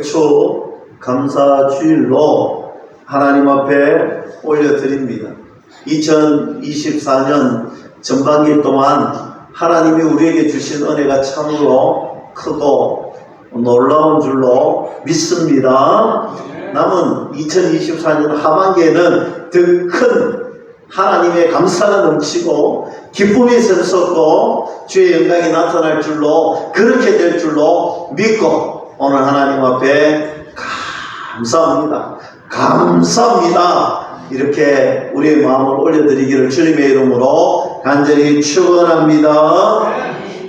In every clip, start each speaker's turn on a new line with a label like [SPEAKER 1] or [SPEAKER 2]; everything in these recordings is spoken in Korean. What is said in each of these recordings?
[SPEAKER 1] 초 감사주일로 하나님 앞에 올려드립니다. 2024년 전반기 동안 하나님이 우리에게 주신 은혜가 참으로 크고 놀라운 줄로 믿습니다. 남은 2024년 하반기에는 더 큰 하나님의 감사가 넘치고 기쁨이 샘솟고 주의 영광이 나타날 줄로, 그렇게 될 줄로 믿고 오늘 하나님 앞에 감사합니다. 감사합니다. 이렇게 우리의 마음을 올려드리기를 주님의 이름으로 간절히 축원합니다.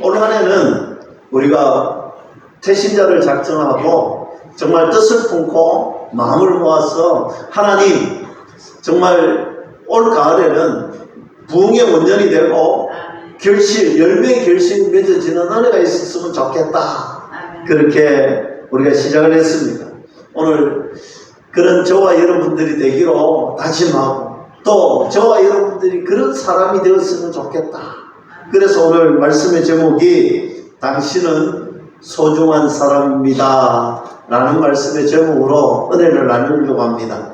[SPEAKER 1] 올 한 해는 우리가 태신자를 작정하고 정말 뜻을 품고 마음을 모아서 하나님, 정말 올 가을에는 부흥의 원년이 되고 열매의 결실이 맺어지는 은혜가 있었으면 좋겠다. 그렇게 우리가 시작을 했습니다. 오늘 그런 저와 여러분들이 되기로 다짐하고, 또 저와 여러분들이 그런 사람이 되었으면 좋겠다. 그래서 오늘 말씀의 제목이 당신은 소중한 사람입니다 라는 말씀의 제목으로 은혜를 나누려고 합니다.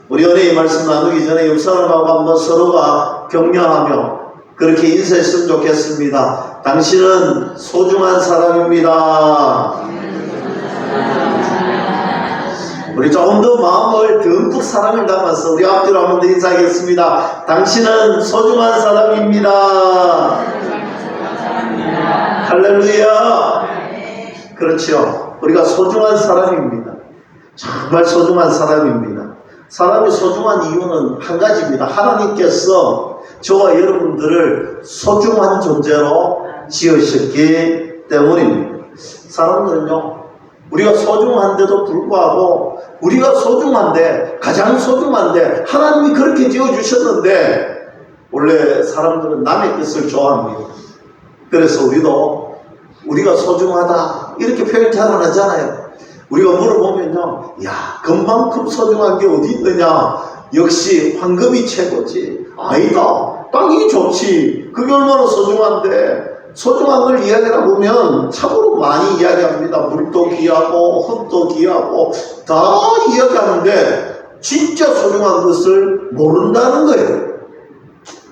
[SPEAKER 1] 우리 은혜의 말씀 나누기 전에 옆 사람하고 한번 서로가 격려하며 그렇게 인사했으면 좋겠습니다. 당신은 소중한 사람입니다. 우리 조금 더 마음을 듬뿍 사랑을 담아서 우리 앞뒤로 한번 더 인사하겠습니다. 당신은 소중한 사람입니다. 할렐루야. 그렇죠. 우리가 소중한 사람입니다. 정말 소중한 사람입니다. 사람이 소중한 이유는 한 가지입니다. 하나님께서 저와 여러분들을 소중한 존재로 지으셨기 때문입니다. 사람들은요, 우리가 소중한데도 불구하고, 우리가 소중한데, 가장 소중한데 하나님이 그렇게 지어주셨는데, 원래 사람들은 남의 뜻을 좋아합니다. 그래서 우리가 소중하다 이렇게 표현 잘 안 하잖아요. 우리가 물어보면요, 야, 금만큼 소중한 게 어디 있느냐? 역시 황금이 최고지. 아니다, 땅이 좋지. 그게 얼마나 소중한데. 소중한 걸 이야기하다 보면 참으로 많이 이야기합니다. 물도 귀하고 흙도 귀하고 다 이야기하는데 진짜 소중한 것을 모른다는 거예요.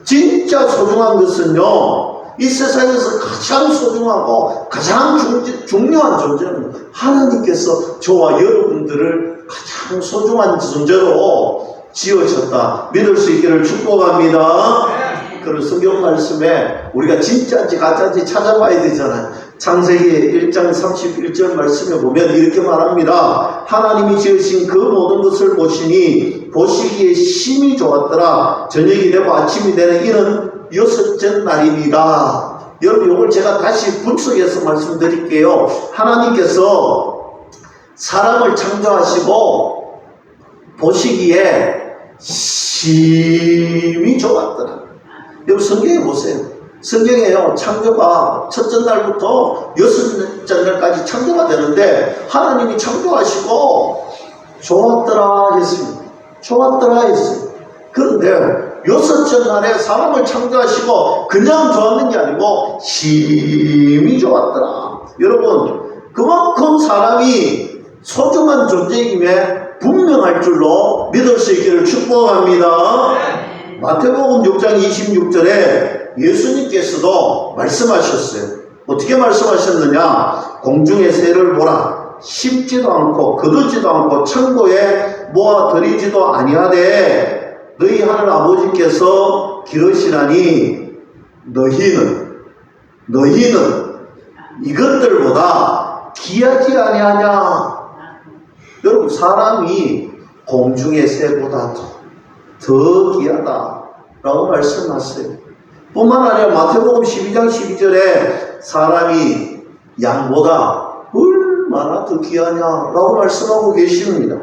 [SPEAKER 1] 진짜 소중한 것은요, 이 세상에서 가장 소중하고 가장 중요한 존재는 하나님께서 저와 여러분들을 가장 소중한 존재로 지으셨다 믿을 수 있기를 축복합니다. 그런 성경 말씀에 우리가 진짜인지 가짜인지 찾아봐야 되잖아요. 창세기 1장 31절 말씀에 보면 이렇게 말합니다. 하나님이 지으신 그 모든 것을 보시니 보시기에 심히 좋았더라. 저녁이 되고 아침이 되는 이는 여섯째 날입니다. 여러분, 이걸 제가 다시 분석해서 말씀드릴게요. 하나님께서 사람을 창조하시고 보시기에 심히 좋았더라. 여러분, 성경에 보세요. 성경에요, 창조가 첫째 날부터 여섯째 날까지 창조가 되는데 하나님이 창조하시고 좋았더라 했습니다. 좋았더라 했어요. 그런데 여섯째 날에 사람을 창조하시고 그냥 좋았는 게 아니고 심히 좋았더라. 여러분, 그만큼 사람이 소중한 존재임에 분명할 줄로 믿을 수 있기를 축복합니다. 마태복음 6장 26절에 예수님께서도 말씀하셨어요. 어떻게 말씀하셨느냐? 공중의 새를 보라. 심지도 않고 거두지도 않고 창고에 모아들이지도 아니하되 너희 하늘 아버지께서 기르시나니 너희는 이것들보다 귀하지 아니하냐? 여러분, 사람이 공중의 새보다 더 귀하다라고 말씀하세요. 뿐만 아니라 마태복음 12장 12절에 사람이 양보다 얼마나 더 귀하냐라고 말씀하고 계십니다.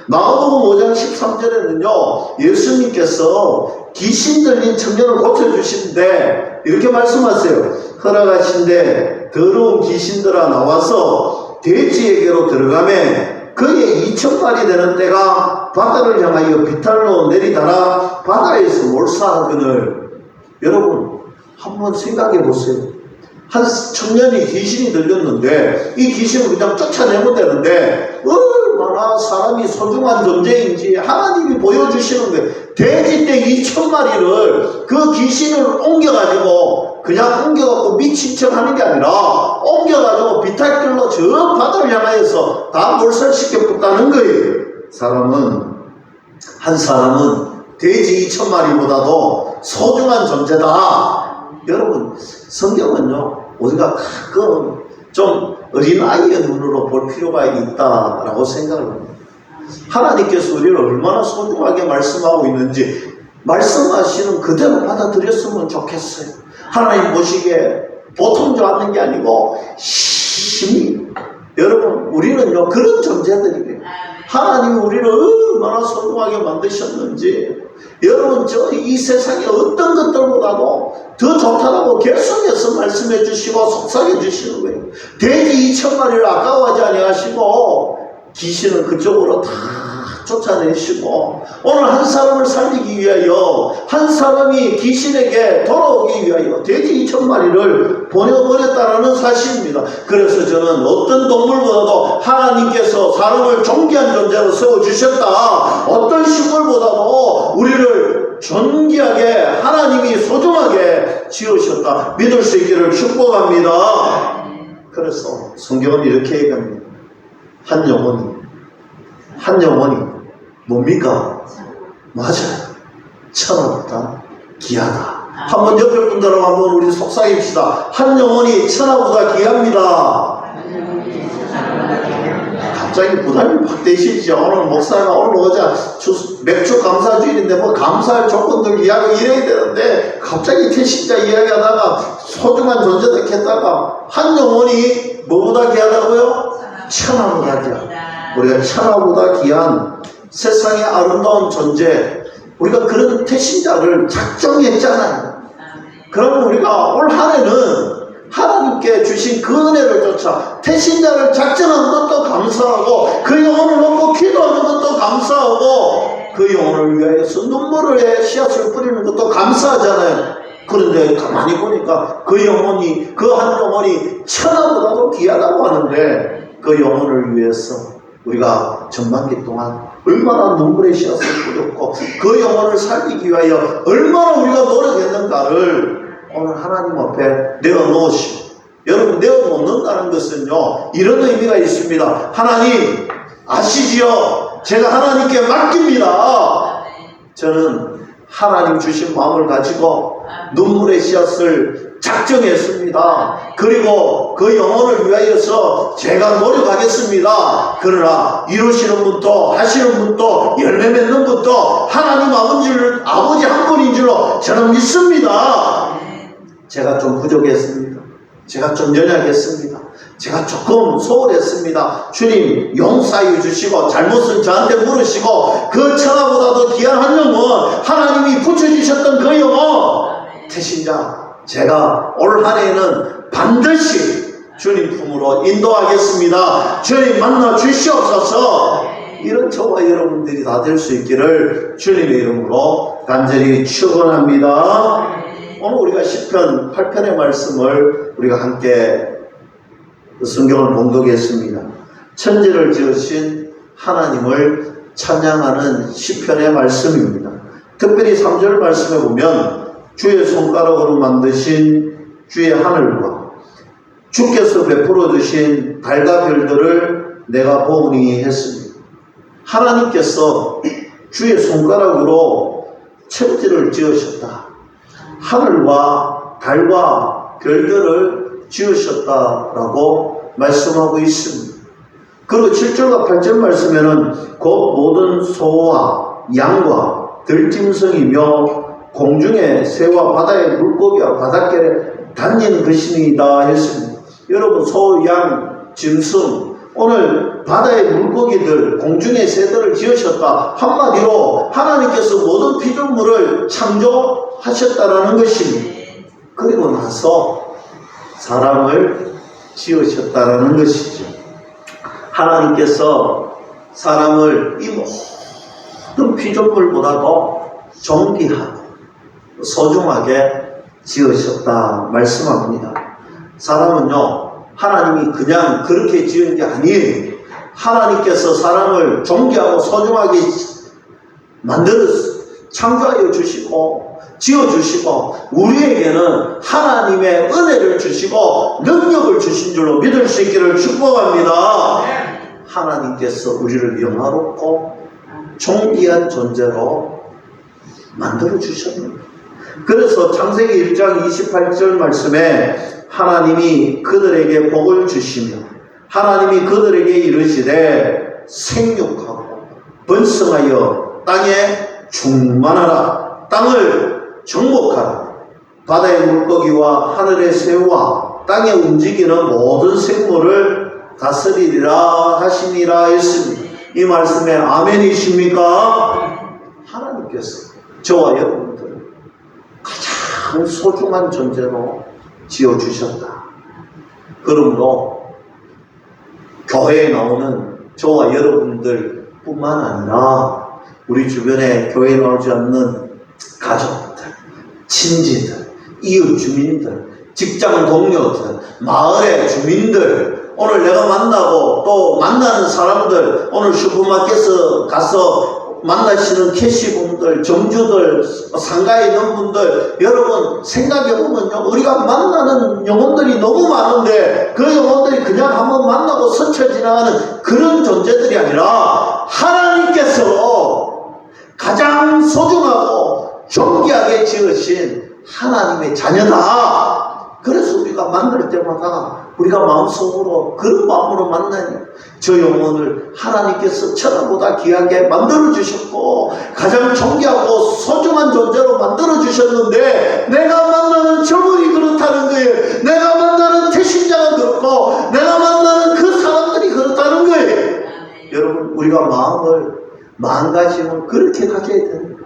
[SPEAKER 1] 마가복음 5장 13절에는요, 예수님께서 귀신 들린 청년을 고쳐주신데 이렇게 말씀하세요. 허락하신데 더러운 귀신들아 나와서 돼지에게로 들어가매 그의 2000발이 되는 때가 바다를 향하여 비탈로 내리다가 바다에서 몰사하거늘. 여러분, 한번 생각해 보세요. 한 청년이 귀신이 들렸는데 이 귀신을 그냥 쫓아내면 되는데 얼마나 사람이 소중한 존재인지 하나님이 보여주시는 거예요. 돼지떼 2,000마리를 그 귀신을 옮겨가지고 그냥 옮겨갖고 미친 척 하는 게 아니라 옮겨가지고 비탈길로 저 바다를 향하여서 다 몰살시켰다는 거예요. 한 사람은 돼지 2,000마리보다도 소중한 존재다. 여러분, 성경은요, 우리가 가끔 좀 어린아이의 눈으로 볼 필요가 있다라고 생각을 합니다. 하나님께서 우리를 얼마나 소중하게 말씀하고 있는지 말씀하시는 그대로 받아들였으면 좋겠어요. 하나님 보시기에 보통 좋아하는 게 아니고 심히 여러분, 우리는요 그런 존재들이에요. 하나님이 우리를 얼마나 소중하게 만드셨는지 여러분, 이 세상의 어떤 것들보다도 더 좋다라고 계속해서 말씀해 주시고 속삭여 주시는 거예요. 돼지 2,000마리를 아까워하지 아니하시고 귀신을 그쪽으로 다 쫓아내시고 오늘 한 사람을 살리기 위하여 한 사람이 귀신에게 돌아오기 위하여 돼지 2,000마리를 보내버렸다는 사실입니다. 그래서 저는 어떤 동물보다도 하나님께서 사람을 존귀한 존재로 세워주셨다. 어떤 식물보다도 우리를 존귀하게 하나님이 소중하게 지으셨다. 믿을 수 있기를 축복합니다. 그래서 성경은 이렇게 얘기합니다. 한 영혼이 뭡니까? 맞아요. 천하보다 귀하다. 한번 옆에 분들하고 한번 우리 속삭입시다. 한 영혼이 천하보다 귀합니다. 갑자기 부담이 확 되시죠. 오늘 목사가 올라오자 맥주 감사주일인데 뭐 감사할 조건들 이야기 이래야 되는데 갑자기 태신자 이야기하다가 소중한 존재다 했다가 한 영혼이 뭐보다 귀하다고요? 천하보다 귀하다. 우리가 천하보다 귀한 세상의 아름다운 존재, 우리가 그런 태신자를 작정했잖아요. 그러면 우리가 올 한 해는 하나님께 주신 그 은혜를 쫓아 태신자를 작정한 것도 감사하고 그 영혼을 놓고 기도하는 것도 감사하고 그 영혼을 위하여서 눈물의 씨앗을 뿌리는 것도 감사하잖아요. 그런데 가만히 보니까 그 한 영혼이 천하보다도 귀하다고 하는데 그 영혼을 위해서 우리가 전반기 동안 얼마나 눈물의 씨앗을 뿌렸고 그 영혼을 살리기 위하여 얼마나 우리가 노력했는가를 오늘 하나님 앞에 내어놓으시고, 여러분, 내어놓는다는 것은요 이런 의미가 있습니다. 하나님 아시지요? 제가 하나님께 맡깁니다. 저는 하나님 주신 마음을 가지고 눈물의 씨앗을 작정했습니다. 그리고 그 영혼을 위하여서 제가 노력하겠습니다. 그러나 이루시는 분도 하시는 분도 열매 맺는 분도 하나님 아버지 한 분인 줄로 저는 믿습니다. 제가 좀 부족했습니다. 제가 좀 연약했습니다. 제가 조금 소홀했습니다. 주님 용서해 주시고 잘못은 저한테 물으시고 그 천하보다도 귀한 한 영혼, 하나님이 붙여주셨던 그 영혼 태신자, 제가 올 한 해에는 반드시 주님 품으로 인도하겠습니다. 주님 만나 주시옵소서. 이런 저와 여러분들이 다 될 수 있기를 주님의 이름으로 간절히 축원합니다. 오늘 우리가 시편 8편의 말씀을 우리가 함께 성경을 봉독했습니다. 천지를 지으신 하나님을 찬양하는 시편의 말씀입니다. 특별히 3절 말씀에 보면 주의 손가락으로 만드신 주의 하늘과 주께서 베풀어 주신 달과 별들을 내가 보으니 했습니다. 하나님께서 주의 손가락으로 천지를 지으셨다. 하늘과 달과 별들을 지으셨다라고 말씀하고 있습니다. 그리고 7절과 8절 말씀에는 곧 모든 소와 양과 들짐승이며 공중의 새와 바다의 물고기와 바닷결에 다니는 것이니이다 했습니다. 여러분, 소, 양, 짐승, 오늘 바다의 물고기들, 공중의 새들을 지으셨다. 한마디로 하나님께서 모든 피조물을 창조하셨다라는 것입니다. 그리고 나서 사람을 지으셨다라는 것이죠. 하나님께서 사람을 이 모든 피조물보다도 존귀하고 소중하게 지으셨다 말씀합니다. 사람은요, 하나님이 그냥 그렇게 지은 게 아니에요. 하나님께서 사람을 존귀하고 소중하게 창조하여 주시고 지어주시고 우리에게는 하나님의 은혜를 주시고 능력을 주신 줄로 믿을 수 있기를 축복합니다. 하나님께서 우리를 영화롭고 존귀한 존재로 만들어 주셨습니다. 그래서 창세기 1장 28절 말씀에 하나님이 그들에게 복을 주시며 하나님이 그들에게 이르시되 생육하고 번성하여 땅에 충만하라. 땅을 정복하라. 바다의 물고기와 하늘의 새와 땅에 움직이는 모든 생물을 다스리리라 하시니라 했습니다. 이 말씀에 아멘이십니까? 하나님께서 저와 여러분들 가장 소중한 존재로 지어주셨다. 그러므로 교회에 나오는 저와 여러분들 뿐만 아니라 우리 주변에 교회에 나오지 않는 가족들, 친지들, 이웃 주민들, 직장 동료들, 마을의 주민들, 오늘 내가 만나고 또 만나는 사람들, 오늘 슈퍼마켓에 가서 만나시는 캐시분들, 점주들, 상가에 있는 분들, 여러분 생각해보면요, 우리가 만나는 영혼들이 너무 많은데 그 영혼들이 그냥 한번 만나고 스쳐 지나가는 그런 존재들이 아니라 하나님께서 가장 소중하고 존귀하게 지으신 하나님의 자녀다. 그래서 우리가 만날 때마다 우리가 마음속으로 그런 마음으로 만나요. 저 영혼을 하나님께서 천하보다 귀하게 만들어 주셨고 가장 존귀하고 소중한 존재로 만들어 주셨는데 내가 만나는 저분이 그렇다는 거예요. 내가 만나는 태신자가 그렇고 내가 만나는 그 사람들이 그렇다는 거예요. 여러분 우리가 마음가짐을 그렇게 가져야 됩니다.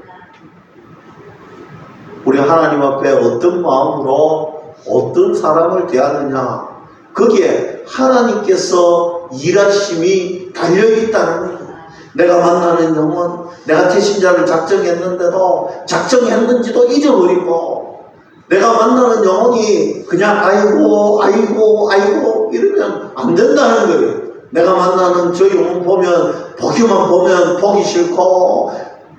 [SPEAKER 1] 우리 하나님 앞에 어떤 마음으로 어떤 사람을 대하느냐, 거기에 하나님께서 일하심이 달려있다는 거예요. 내가 만나는 영혼, 내가 태신자를 작정했는데도 작정했는지도 잊어버리고 내가 만나는 영혼이 그냥 아이고 이러면 안 된다는 거예요. 내가 만나는 저 영혼 보면 보기만 보면 보기 싫고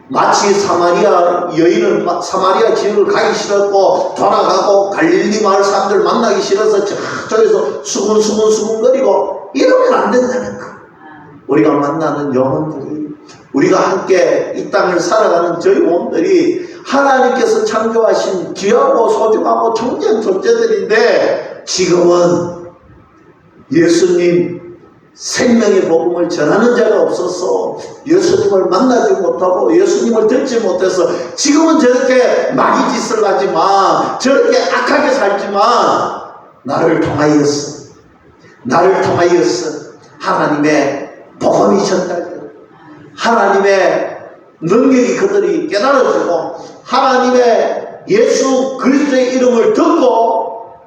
[SPEAKER 1] 마치 사마리아 여인은 사마리아 지역을 가기 싫었고 돌아가고 갈릴리 마을 사람들 만나기 싫어서 저쪽에서 수근거리고 이러면 안 된다는 거. 우리가 만나는 영혼들이 우리가 함께 이 땅을 살아가는 저 영혼들이 하나님께서 창조하신 귀하고 소중하고 존귀한 존재들인데 지금은 예수님 생명의 복음을 전하는 자가 없어서 예수님을 만나지 못하고 예수님을 듣지 못해서 지금은 저렇게 마귀 짓을 하지만 저렇게 악하게 살지만 나를 통하여서 하나님의 복음이 전달되고 하나님의 능력이 그들이 깨달아지고 하나님의 예수 그리스도의 이름을 듣고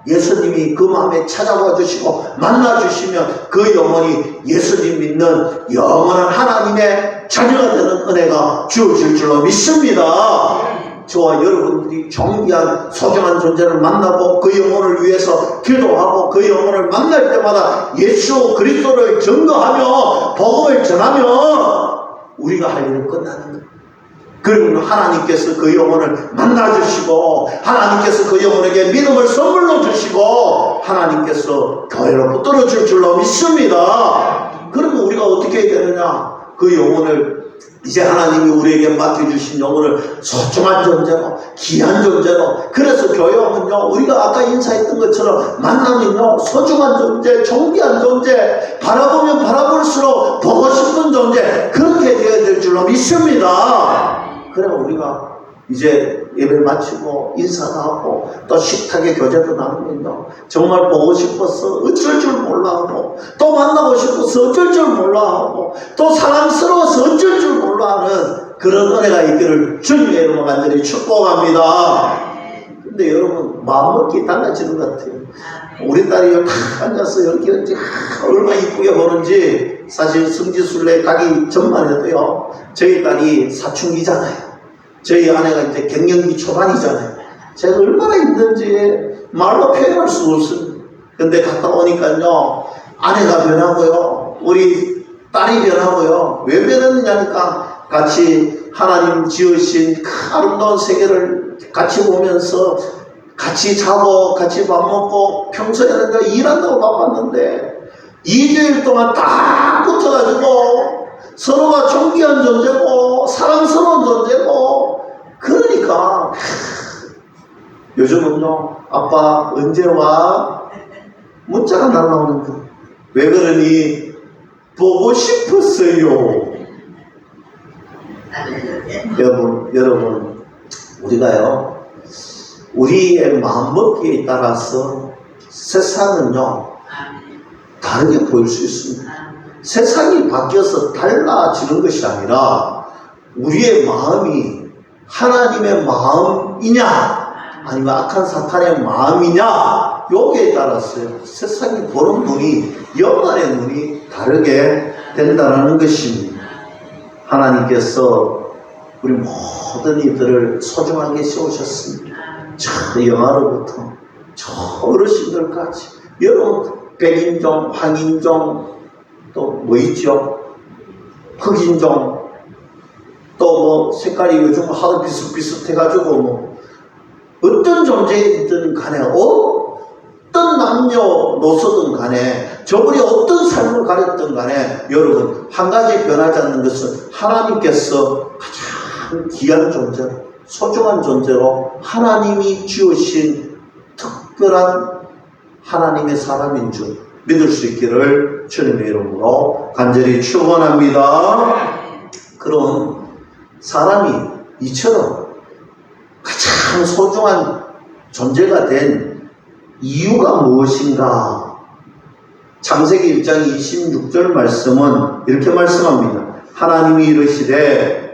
[SPEAKER 1] 예수님이 그 마음에 찾아와 주시고 만나 주시면 그 영혼이 예수님 믿는 영원한 하나님의 자녀가 되는 은혜가 주어질 줄로 믿습니다. 저와 여러분들이 존귀한 소중한 존재를 만나고 그 영혼을 위해서 기도하고 그 영혼을 만날 때마다 예수 그리스도를 증거하며 복음을 전하면 우리가 할 일은 끝나는 거예요. 그리고 하나님께서 그 영혼을 만나주시고 하나님께서 그 영혼에게 믿음을 선물로 주시고 하나님께서 교회로 붙들어 줄 줄로 믿습니다. 그러면 우리가 어떻게 해야 되느냐? 그 영혼을 이제 하나님이 우리에게 맡겨주신 영혼을 소중한 존재로 귀한 존재로 그래서 교회는요 우리가 아까 인사했던 것처럼 만나면요 소중한 존재 존귀한 존재 바라보면 바라볼수록 보고 싶은 존재 그렇게 되어야 될 줄로 믿습니다. 그래 우리가 이제 예배 마치고 인사도 하고 또 식탁에 교제도 나누면요 정말 보고 싶어서 어쩔 줄 몰라 하고 또 만나고 싶어서 어쩔 줄 몰라 하고 또 사랑스러워서 어쩔 줄 몰라 하는 그런 은혜가 있기를 주님의 이름으로 간절히 축복합니다. 근데 여러분 마음먹기 달라지는 것 같아요. 우리 딸이 여기 탁 앉아서 이렇게 얼마나 이쁘게 보는지 사실 성지순례 가기 전만 해도요 저희 딸이 사춘기잖아요. 저희 아내가 이제 갱년기 초반이잖아요. 제가 얼마나 힘든지 말로 표현할 수 없습니다. 근데 갔다 오니까요, 아내가 변하고요, 우리 딸이 변하고요. 왜 변했느냐니까 같이 하나님 지으신 그 아름다운 세계를 같이 보면서 같이 자고 같이 밥 먹고 평소에는 일한다고 바빴는데 2주일 동안 딱 붙어가지고 서로가 존귀한 존재고 사랑스러운 존재고 그러니까 요즘은요 아빠 언제 와? 문자가 날라오는 거. 왜 그러니? 보고 싶었어요. 여러분 우리가요 우리의 마음먹기에 따라서 세상은요 다르게 보일 수 있습니다. 세상이 바뀌어서 달라지는 것이 아니라 우리의 마음이 하나님의 마음이냐 아니면 악한 사탄의 마음이냐 여기에 따라서요 세상이 보는 눈이 영안의 눈이 다르게 된다는 것입니다. 하나님께서 우리 모든 이들을 소중하게 세우셨습니다. 저 영아로부터 저 어르신들까지 여러분 백인종, 황인종 또 뭐 있죠? 흑인종 또 뭐 색깔이 요즘 하도 비슷비슷해가지고 뭐 어떤 존재이든 간에 어떤 남녀노소든 간에 저분이 어떤 삶을 가렸든 간에 여러분 한 가지 변하지 않는 것은 하나님께서 가장 귀한 존재로 소중한 존재로 하나님이 지으신 특별한 하나님의 사람인 줄 믿을 수 있기를 주님의 이름으로 간절히 축원합니다. 그럼 사람이 이처럼 가장 소중한 존재가 된 이유가 무엇인가? 창세기 1장 26절 말씀은 이렇게 말씀합니다. 하나님이 이르시되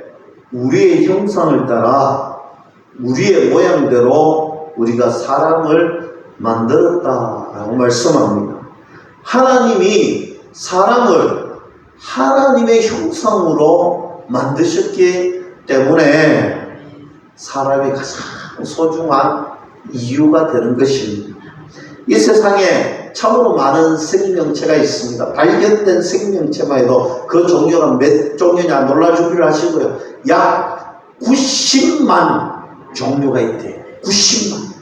[SPEAKER 1] 우리의 형상을 따라 우리의 모양대로 우리가 사람을 만들었다라고 말씀합니다. 하나님이 사람을 하나님의 형상으로 만드셨기 때문에 사람이 가장 소중한 이유가 되는 것입니다. 이 세상에 참으로 많은 생명체가 있습니다. 발견된 생명체만 해도 그 종류가 몇 종류냐 놀라주기를 하시고요. 약 90만 종류가 있대요. 90만.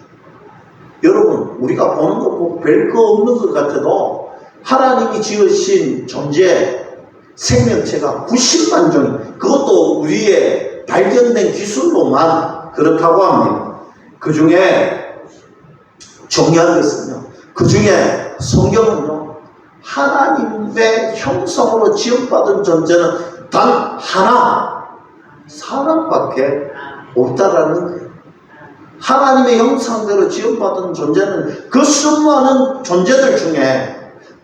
[SPEAKER 1] 여러분 우리가 보는 거 뭐 별거 없는 것 같아도 하나님이 지으신 존재 생명체가 90만 종이 그것도 우리의 발견된 기술로만 그렇다고 합니다. 그 중에 중요한 것은요. 그 중에 성경은요. 하나님의 형상으로 지음받은 존재는 단 하나 사람밖에 없다라는 거예요. 하나님의 형상대로 지음받은 존재는 그 수많은 존재들 중에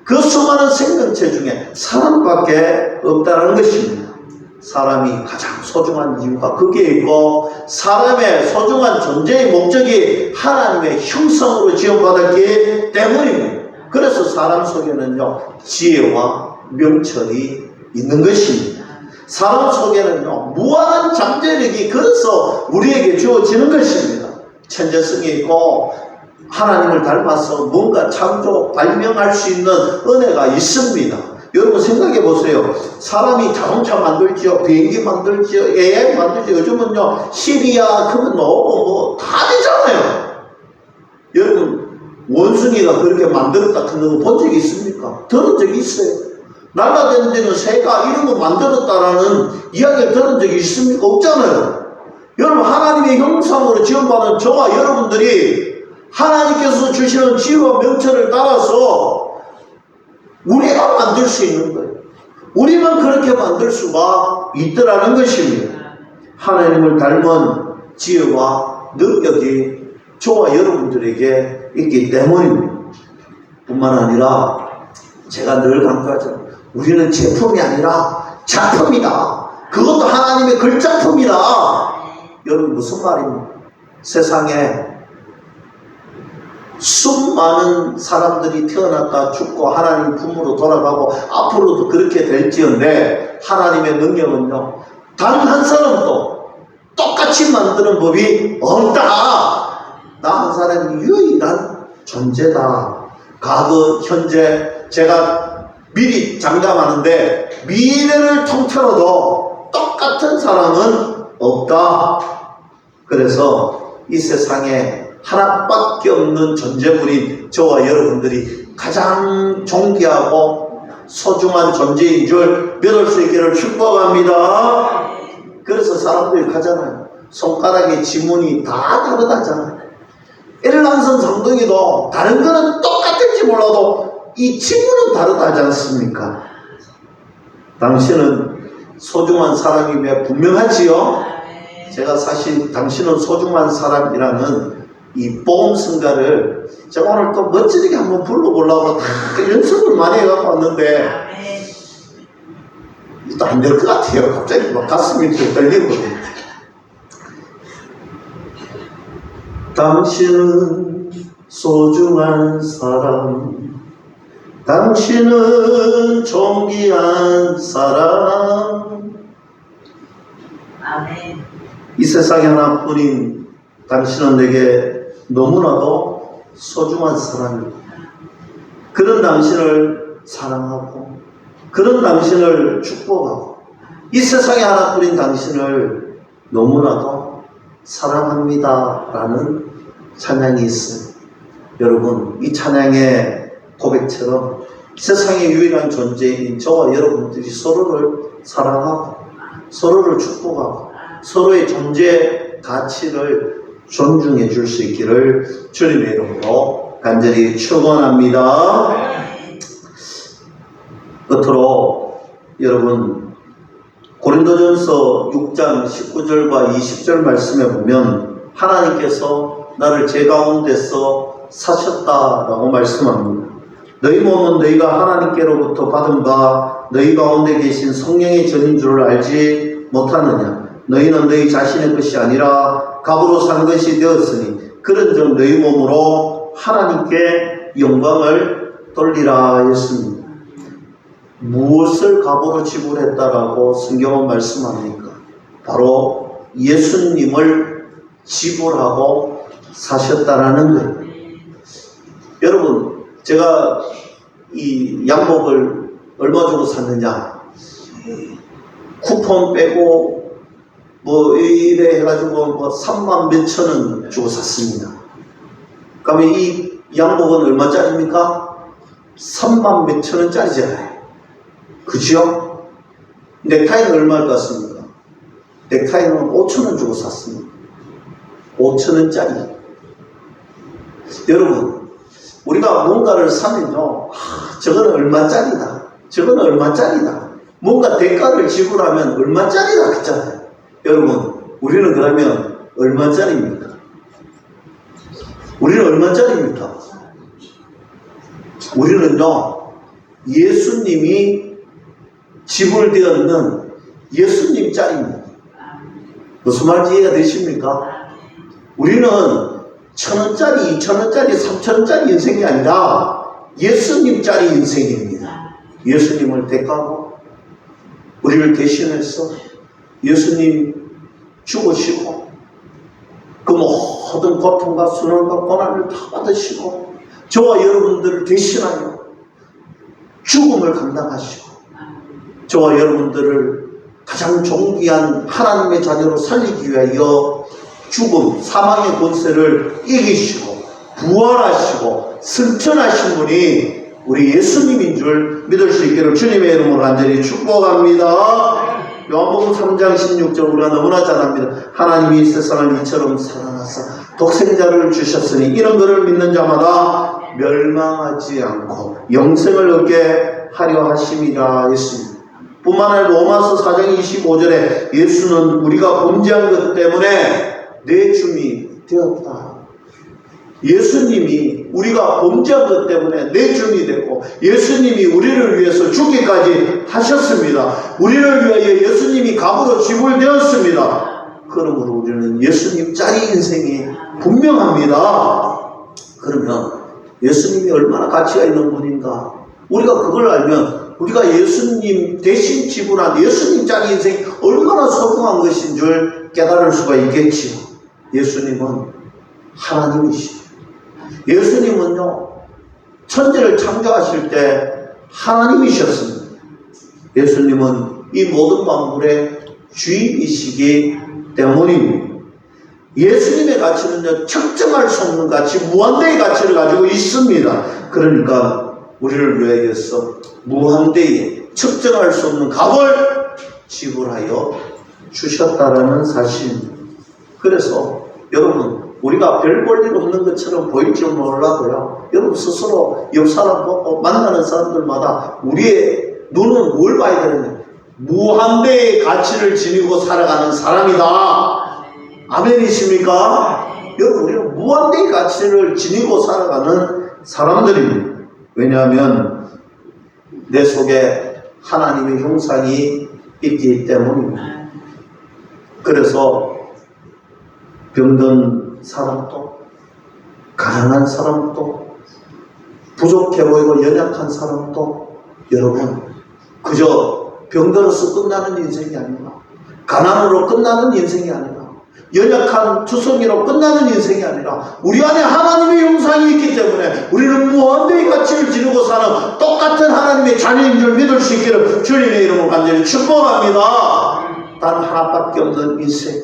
[SPEAKER 1] 그 수많은 생명체 중에 사람밖에 없다는 것입니다. 사람이 가장 소중한 이유가 거기에 있고 사람의 소중한 존재의 목적이 하나님의 형상으로 지음받았기 때문입니다. 그래서 사람 속에는요 지혜와 명철이 있는 것입니다. 사람 속에는요 무한한 잠재력이 그래서 우리에게 주어지는 것입니다. 천재성이 있고 하나님을 닮아서 뭔가 창조 발명할 수 있는 은혜가 있습니다. 여러분 생각해 보세요. 사람이 자동차 만들지요, 비행기 만들지요, AI 만들지요. 요즘은요 시리아 그건 뭐 다 되잖아요. 여러분 원숭이가 그렇게 만들었다 그런 거 본 적이 있습니까? 들은 적이 있어요. 날아다니는 데는 새가 이런 거 만들었다라는 이야기를 들은 적이 있습니까? 없잖아요. 여러분 하나님의 형상으로 지음받은 저와 여러분들이 하나님께서 주시는 지혜와 명철을 따라서 우리가 만들 수 있는 거예요. 우리만 그렇게 만들 수가 있더라는 것입니다. 하나님을 닮은 지혜와 능력이 저와 여러분들에게 있기 때문입니다. 뿐만 아니라 제가 늘 강조하죠. 우리는 제품이 아니라 작품이다. 그것도 하나님의 글작품이다. 여러분 무슨 말입니까? 세상에 수많은 사람들이 태어났다 죽고 하나님 품으로 돌아가고 앞으로도 그렇게 될지언데 하나님의 능력은요 단 한 사람도 똑같이 만드는 법이 없다. 나 한 사람이 유일한 존재다. 과거, 현재, 제가 미리 장담하는데 미래를 통틀어도 똑같은 사람은 없다. 그래서 이 세상에 하나밖에 없는 존재물인 저와 여러분들이 가장 존귀하고 소중한 존재인 줄 믿을 수 있기를 축복합니다. 그래서 사람들이 가잖아요. 손가락의 지문이 다 다르다잖아요. 엘란선 성동이도 다른 거는 똑같을지 몰라도 이 지문은 다르다지 않습니까? 당신은 소중한 사람임에 분명하지요? 제가 사실 당신은 소중한 사람이라는 이 보험성가를 제가 오늘 또 멋지게 한번 불러보려고 다 연습을 많이 해갖고 왔는데 또 안 될 것 같아요. 갑자기 막 가슴이 좀 떨리거든요. 당신은 소중한 사람, 당신은 존귀한 사람.
[SPEAKER 2] 아멘.
[SPEAKER 1] 이 세상에 하나뿐인 당신은 내게 너무나도 소중한 사람입니다. 그런 당신을 사랑하고 그런 당신을 축복하고 이 세상에 하나뿐인 당신을 너무나도 사랑합니다 라는 찬양이 있어요. 여러분, 이 찬양의 고백처럼 세상의 유일한 존재인 저와 여러분들이 서로를 사랑하고 서로를 축복하고 서로의 존재 가치를 존중해 줄 수 있기를 주님의 이름으로 간절히 축원합니다. 끝으로 여러분, 고린도전서 6장 19절과 20절 말씀에 보면 하나님께서 나를 제 가운데서 사셨다라고 말씀합니다. 너희 몸은 너희가 하나님께로부터 받은 바 너희 가운데 계신 성령의 전인 줄을 알지 못하느냐. 너희는 너희 자신의 것이 아니라 값으로 산 것이 되었으니 그런즉 너희 몸으로 하나님께 영광을 돌리라 했습니다. 무엇을 값으로 지불했다라고 성경은 말씀합니까? 바로 예수님을 지불하고 사셨다라는 거예요. 여러분, 제가 이 양복을 얼마 주고 샀느냐? 쿠폰 빼고 뭐 이래 해가지고 뭐 3만 몇천 원 주고 샀습니다. 그러면 이 양복은 얼마짜리입니까? 3만 몇천 원짜리잖아요. 그죠? 넥타이는 얼마 같습니까? 넥타이는 5천 원 주고 샀습니다. 5천 원짜리. 여러분, 우리가 뭔가를 사면요, 저거는 얼마짜리다. 저거는 얼마짜리다. 뭔가 대가를 지불하면 얼마짜리다 그랬잖아요. 여러분, 우리는 그러면 얼마짜리입니까? 우리는 얼마짜리입니까? 우리는요, 예수님이 지불되었는 예수님짜리입니다. 무슨 말인지 이해가 되십니까? 우리는 1,000원짜리, 2,000원짜리, 3,000원짜리 인생이 아니라 예수님짜리 인생입니다. 예수님을 대가고 우리를 대신해서 예수님 죽으시고 그 모든 고통과 순환과 고난을 다 받으시고 저와 여러분들을 대신하여 죽음을 감당하시고 저와 여러분들을 가장 존귀한 하나님의 자녀로 살리기 위하여 죽음, 사망의 권세를 이기시고 부활하시고 승천하신 분이 우리 예수님인 줄 믿을 수 있기를 주님의 이름으로 간절히 축복합니다. 요한복음 3장 16절 우리가 너무나 잘 압니다. 하나님이 세상을 이처럼 사랑하사 독생자를 주셨으니 이런 그를 믿는 자마다 멸망하지 않고 영생을 얻게 하려 하심이라 했습니다. 뿐만 아니라 로마서 4장 25절에 예수는 우리가 범죄한 것 때문에 내 주이 되었다. 예수님이 우리가 범죄한 것 때문에 내 주이 됐고 예수님이 우리를 위해서 죽기까지 하셨습니다. 우리를 위하여 예수님이 값으로 지불되었습니다. 그러므로 우리는 예수님짜리 인생이 분명합니다. 그러면 예수님이 얼마나 가치가 있는 분인가? 우리가 그걸 알면 우리가 예수님 대신 지불한 예수님짜리 인생이 얼마나 소중한 것인 줄 깨달을 수가 있겠지요. 예수님은 하나님이시죠. 예수님은요, 천지를 창조하실 때 하나님이셨습니다. 예수님은 이 모든 만물의 주인이시기 때문입니다. 예수님의 가치는요, 측정할 수 없는 가치, 무한대의 가치를 가지고 있습니다. 그러니까 우리를 위하여서 무한대의 측정할 수 없는 값을 지불하여 주셨다라는 사실입니다. 그래서 여러분, 우리가 별 볼 일 없는 것처럼 보일지 몰라도요, 여러분 스스로 옆 사람 보고 만나는 사람들마다 우리의 눈은 뭘 봐야 되느냐? 무한대의 가치를 지니고 살아가는 사람이다. 아멘이십니까? 여러분, 우리는 무한대의 가치를 지니고 살아가는 사람들입니다. 왜냐하면 내 속에 하나님의 형상이 있기 때문입니다. 그래서 병든 사람도, 가난한 사람도, 부족해 보이고 연약한 사람도, 여러분, 그저 병들어서 끝나는 인생이 아니라, 가난으로 끝나는 인생이 아니라, 연약한 투성이로 끝나는 인생이 아니라, 우리 안에 하나님의 형상이 있기 때문에 우리는 무한대의 가치를 지니고 사는 똑같은 하나님의 자녀인 줄 믿을 수 있기를 주님의 이름으로 간절히 축복합니다. 단 하나밖에 없는 인생,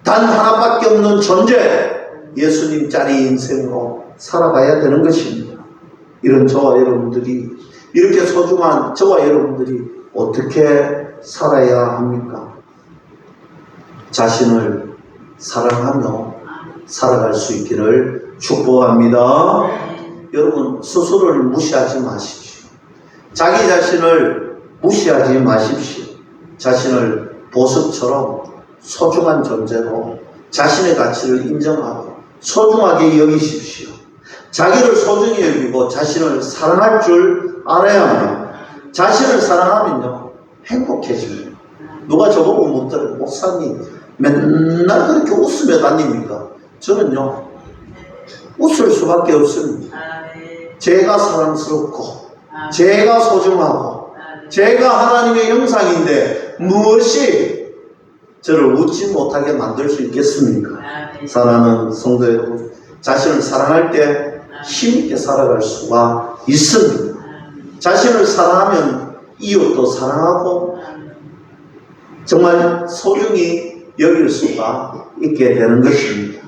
[SPEAKER 1] 단 하나밖에 없는 존재, 예수님 짜리 인생으로 살아가야 되는 것입니다. 이런 저와 여러분들이, 이렇게 소중한 저와 여러분들이 어떻게 살아야 합니까? 자신을 사랑하며 살아갈 수 있기를 축복합니다. 여러분, 스스로를 무시하지 마십시오. 자기 자신을 무시하지 마십시오. 자신을 보석처럼 소중한 존재로 자신의 가치를 인정하고 소중하게 여기십시오. 자기를 소중히 여기고 자신을 사랑할 줄 알아야 합니다. 자신을 사랑하면요, 행복해집니다. 누가 저보고 묻더라고요. 목사님, 맨날 그렇게 웃으며 다닙니까? 저는요, 웃을 수밖에 없습니다. 제가 사랑스럽고, 제가 소중하고, 제가 하나님의 형상인데 무엇이 저를 웃지 못하게 만들 수 있겠습니까? 사랑하는 성도 여러분, 자신을 사랑할 때 힘있게 살아갈 수가 있습니다. 자신을 사랑하면 이웃도 사랑하고 정말 소중히 여길 수가 있게 되는 것입니다.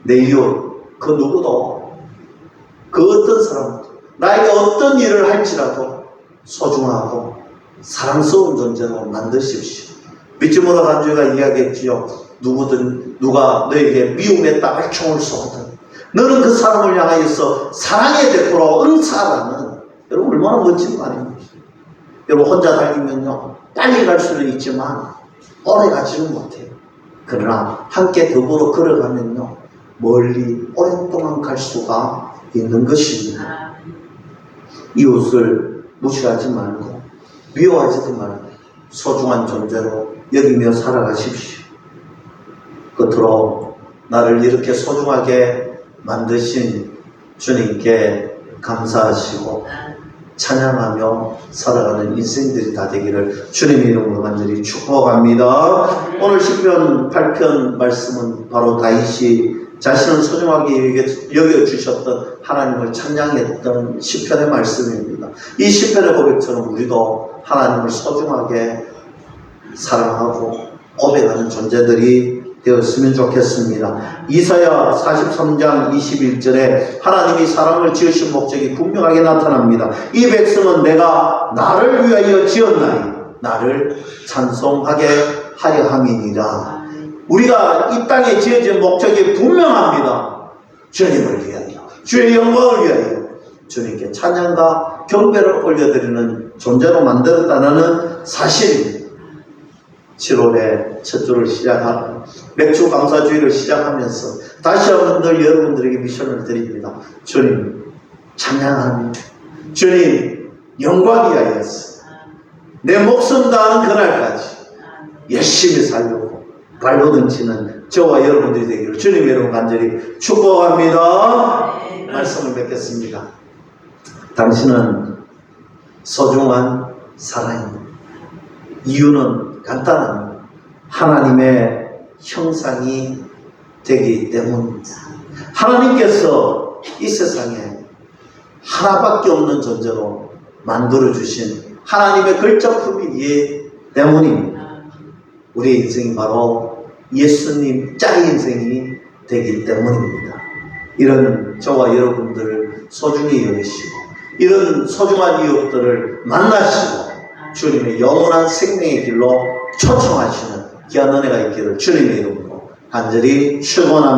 [SPEAKER 1] 내 이웃, 그 누구도, 그 어떤 사람도 나에게 어떤 일을 할지라도 소중하고 사랑스러운 존재로 만드십시오. 믿지 못한 주가 이야기했지요. 누가 너에게 미움의 땅을 총을 쏘거든 너는 그 사람을 향하여서 사랑의 대포로 응사하라는, 여러분 얼마나 멋진 말입니다. 여러분 혼자 달리면요, 빨리 갈 수는 있지만 오래 가지는 못해요. 그러나 함께 더불어 걸어가면요, 멀리 오랫동안 갈 수가 있는 것입니다. 이웃을 무시하지 말고 미워하지도 말고 소중한 존재로 여기며 살아가십시오. 끝으로 나를 이렇게 소중하게 만드신 주님께 감사하시고 찬양하며 살아가는 인생들이 다 되기를 주님의 이름으로 간절히 축복합니다. 오늘 시편 8편 말씀은 바로 다윗이 자신을 소중하게 여겨주셨던 하나님을 찬양했던 시편의 말씀입니다. 이 시편의 고백처럼 우리도 하나님을 소중하게 사랑하고 고백하는 존재들이 되었으면 좋겠습니다. 이사야 43장 21절에 하나님이 사람을 지으신 목적이 분명하게 나타납니다. 이 백성은 내가 나를 위하여 지었나니 나를 찬송하게 하려 함이니라. 우리가 이 땅에 지어진 목적이 분명합니다. 주님을 위하여, 주의 영광을 위하여 주님께 찬양과 경배를 올려드리는 존재로 만들었다는 사실입니다. 7월에 첫 주를 시작하고 맥주 감사주의를 시작하면서 다시 한번 늘 여러분들에게 미션을 드립니다. 주님 찬양합니다. 주님 영광 위하여서 내 목숨 다하는 그날까지 열심히 살려고 발버둥치는 저와 여러분들이 되기를 주님의 이름으로 간절히 축복합니다. 말씀을 맺겠습니다. 당신은 소중한 사랑입니다. 이유는 간단합니다. 하나님의 형상이 되기 때문입니다. 하나님께서 이 세상에 하나밖에 없는 존재로 만들어주신 하나님의 걸작품이기 때문입니다. 우리의 인생이 바로 예수님 짝의 인생이 되기 때문입니다. 이런 저와 여러분들을 소중히 여기시고 이런 소중한 이웃들을 만나시고 주님의 영원한 생명의 길로 초청하시는 귀한 은혜가 있기를 주님의 이름으로 간절히 축원합니다.